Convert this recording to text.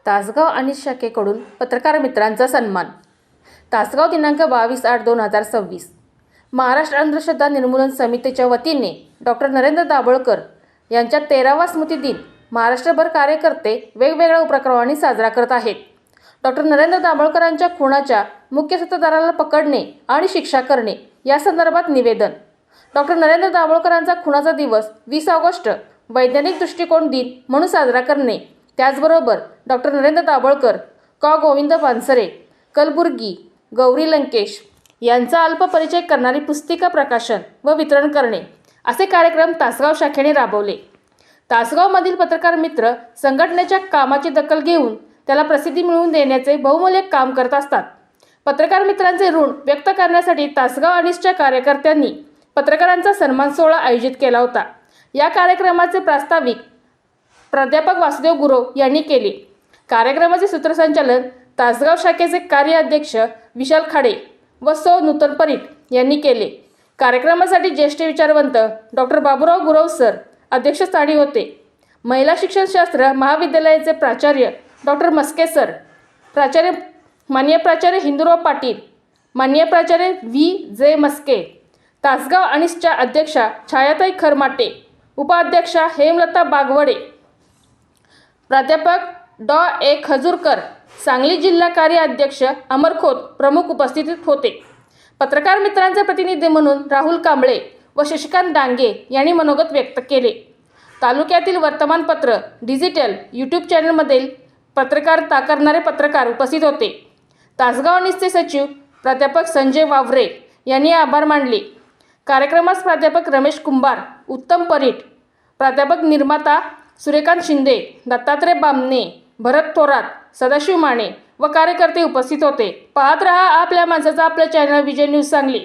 तासगाव आणि शाखेकडून पत्रकार मित्रांचा सन्मान. तासगाव दिनांक 22/8/2026. महाराष्ट्र अंधश्रद्धा निर्मूलन समितीच्या वतीने डॉक्टर नरेंद्र दाभोळकर यांच्या 13वा स्मृतिदिन महाराष्ट्रभर कार्यकर्ते वेगवेगळ्या उपक्रमांनी साजरा करत आहेत. डॉक्टर नरेंद्र दाभोळकरांच्या खुनाच्या मुख्य सूत्रधाराला पकडणे आणि शिक्षा करणे या संदर्भात निवेदन. डॉक्टर नरेंद्र दाभोळकरांचा खुनाचा दिवस 20 ऑगस्ट वैज्ञानिक दृष्टिकोन दिन म्हणून साजरा करणे, त्याचबरोबर डॉक्टर नरेंद्र दाभोळकर, गोविंद पानसरे, कलबुर्गी, गौरी लंकेश यांचा अल्प परिचय करणारी पुस्तिका प्रकाशन व वितरण करणे असे कार्यक्रम तासगाव शाखेने राबवले. तासगावमधील पत्रकार मित्र संघटनेच्या कामाची दखल घेऊन त्याला प्रसिद्धी मिळवून देण्याचे बहुमूल्य काम करत असतात. पत्रकार मित्रांचे ऋण व्यक्त करण्यासाठी तासगाव अनिसच्या कार्यकर्त्यांनी पत्रकारांचा सन्मान सोहळा आयोजित केला होता. या कार्यक्रमाचे प्रास्ताविक प्राध्यापक वासुदेव गुरव यांनी केले. कार्यक्रमाचे सूत्रसंचालन तासगाव शाखेचे कार्याध्यक्ष विशाल खाडे व सौ नूतन परीट यांनी केले. कार्यक्रमासाठी ज्येष्ठ विचारवंत डॉक्टर बाबूराव गुरव सर अध्यक्षस्थानी होते. महिला शिक्षणशास्त्र महाविद्यालयाचे प्राचार्य डॉक्टर मस्के सर, माननीय प्राचार्य हिंदुराव पाटील, माननीय प्राचार्य V.J. मस्के, तासगाव अनिसच्या अध्यक्षा छायाताई खरमाटे, उपाध्यक्षा हेमलता बागवडे, प्राध्यापक डॉ.ए. खजूरकर, सांगली जिल्हा कार्य अध्यक्ष अमर खोत प्रमुख उपस्थित होते. पत्रकार मित्रांचे प्रतिनिधी म्हणून राहुल कांबळे व शशिकांत डांगे यांनी मनोगत व्यक्त केले. तालुक्यातील वर्तमानपत्र, डिजिटल, यूट्यूब चॅनलमधील पत्रकारिता करणारे पत्रकार उपस्थित होते. तासगाव अनिसचे सचिव प्राध्यापक संजय वावरे यांनी आभार मानले. कार्यक्रमास प्राध्यापक रमेश कुंभार, उत्तम परीट, प्राध्यापक निर्माता सूर्यकांत शिंदे, दत्तात्रय बामणे, भरत थोरात, सदाशिव माने व कार्यकर्ते उपस्थित होते. पाहत रहा आपल्या माणसाचा आपल्या चॅनल विजय न्यूज सांगली.